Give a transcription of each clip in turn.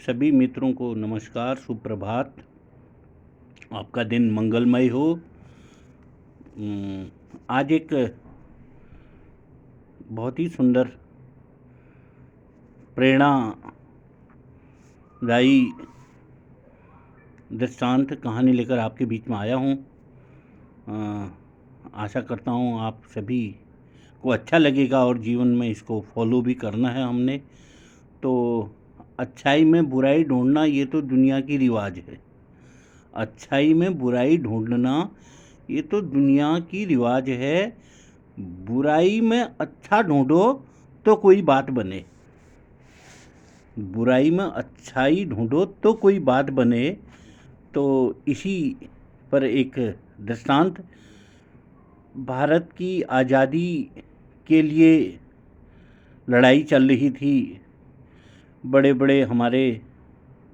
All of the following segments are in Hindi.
सभी मित्रों को नमस्कार, सुप्रभात। आपका दिन मंगलमय हो। आज एक बहुत ही सुंदर प्रेरणादायी दृष्टांत कहानी लेकर आपके बीच में आया हूँ। आशा करता हूँ आप सभी को अच्छा लगेगा और जीवन में इसको फॉलो भी करना है हमने। तो अच्छाई में बुराई ढूंढना ये तो दुनिया की रिवाज है। अच्छाई में बुराई ढूंढना ये तो दुनिया की रिवाज है। बुराई में अच्छा ढूंढो तो कोई बात बने। बुराई में अच्छाई ढूंढो तो कोई बात बने। तो इसी पर एक दृष्टांत, भारत की आज़ादी के लिए लड़ाई चल रही थी। बड़े बड़े हमारे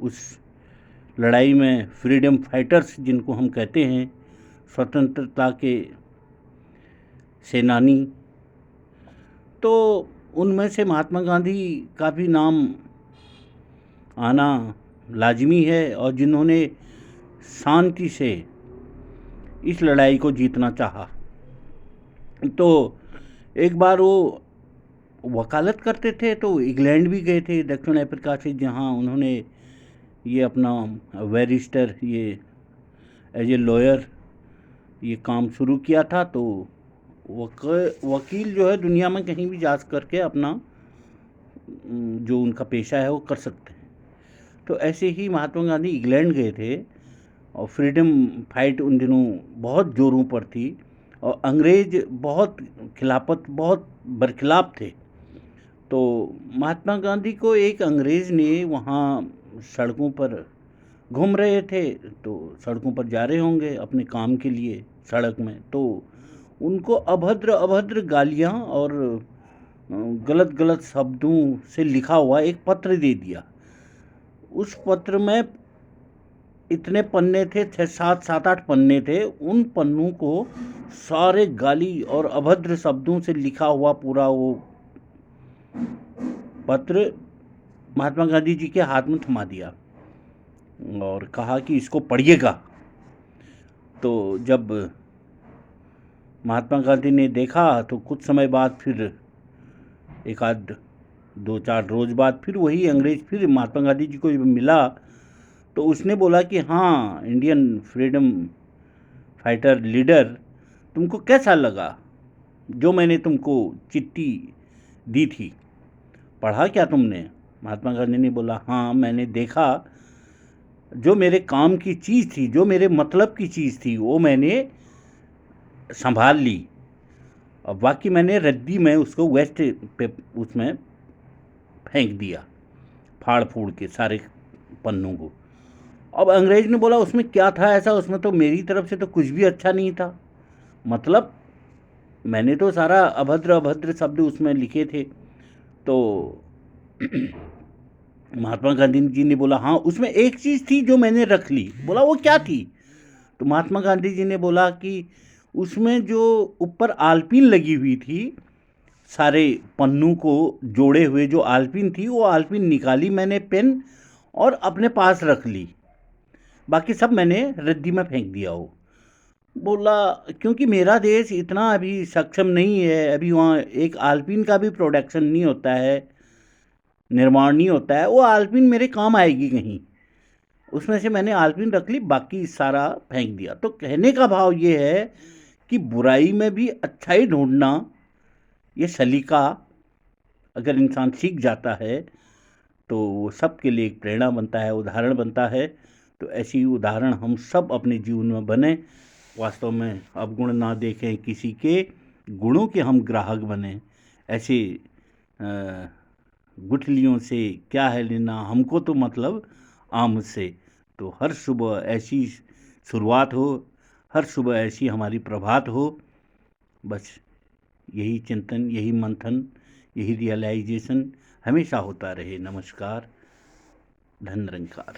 उस लड़ाई में फ्रीडम फाइटर्स जिनको हम कहते हैं, स्वतंत्रता के सेनानी, तो उनमें से महात्मा गांधी का भी नाम आना लाजमी है, और जिन्होंने शांति से इस लड़ाई को जीतना चाहा। तो एक बार वो वकालत करते थे तो इंग्लैंड भी गए थे, दक्षिण अफ्रीका से, जहाँ उन्होंने ये अपना बैरिस्टर, ये एज ए लॉयर ये काम शुरू किया था। तो वकील जो है दुनिया में कहीं भी जा करके अपना जो उनका पेशा है वो कर सकते हैं। तो ऐसे ही महात्मा गांधी इंग्लैंड गए थे और फ्रीडम फाइट उन दिनों बहुत जोरों पर थी और अंग्रेज बहुत बरखिलाफ थे। तो महात्मा गांधी को एक अंग्रेज़ ने वहाँ सड़कों पर घूम रहे थे, तो सड़कों पर जा रहे होंगे अपने काम के लिए सड़क में, तो उनको अभद्र गालियाँ और गलत गलत शब्दों से लिखा हुआ एक पत्र दे दिया। उस पत्र में इतने पन्ने थे, 7-8 पन्ने थे। उन पन्नों को सारे गाली और अभद्र शब्दों से लिखा हुआ पूरा वो पत्र महात्मा गांधी जी के हाथ में थमा दिया और कहा कि इसको पढ़िएगा। तो जब महात्मा गांधी ने देखा तो कुछ समय बाद, फिर एक आध 2-4 रोज बाद, फिर वही अंग्रेज फिर महात्मा गांधी जी को मिला। तो उसने बोला कि हाँ, इंडियन फ्रीडम फाइटर लीडर, तुमको कैसा लगा जो मैंने तुमको चिट्ठी दी थी, पढ़ा क्या तुमने? महात्मा गांधी ने बोला, हाँ, मैंने देखा। जो मेरे काम की चीज़ थी, जो मेरे मतलब की चीज़ थी, वो मैंने संभाल ली, और बाकी मैंने रद्दी में उसको वेस्ट पे उसमें फेंक दिया, फाड़ फूड़ के सारे पन्नों को। अब अंग्रेज ने बोला, उसमें क्या था ऐसा? उसमें तो मेरी तरफ से तो कुछ भी अच्छा नहीं था। मतलब मैंने तो सारा अभद्र शब्द उसमें लिखे थे। तो महात्मा गांधी जी ने बोला, हाँ, उसमें एक चीज़ थी जो मैंने रख ली। बोला, वो क्या थी? तो महात्मा गांधी जी ने बोला कि उसमें जो ऊपर आलपीन लगी हुई थी, सारे पन्नों को जोड़े हुए जो आलपीन थी, वो आलपीन निकाली मैंने पेन और अपने पास रख ली, बाकी सब मैंने रद्दी में फेंक दिया हो। बोला, क्योंकि मेरा देश इतना अभी सक्षम नहीं है, अभी वहाँ एक आलपीन का भी प्रोडक्शन नहीं होता है, निर्माण नहीं होता है। वो आलपीन मेरे काम आएगी कहीं, उसमें से मैंने आलपीन रख ली, बाकी सारा फेंक दिया। तो कहने का भाव ये है कि बुराई में भी अच्छाई ढूंढना, ये सलीका अगर इंसान सीख जाता है तो वो सबके लिए एक प्रेरणा बनता है, उदाहरण बनता है। तो ऐसी उदाहरण हम सब अपने जीवन में बने। वास्तव में अवगुण ना देखें किसी के, गुणों के हम ग्राहक बने। ऐसे गुठलियों से क्या है लेना, हमको तो मतलब आम से। तो हर सुबह ऐसी शुरुआत हो, हर सुबह ऐसी हमारी प्रभात हो। बस यही चिंतन, यही मंथन, यही रियलाइजेशन हमेशा होता रहे। नमस्कार, धन निरंकार।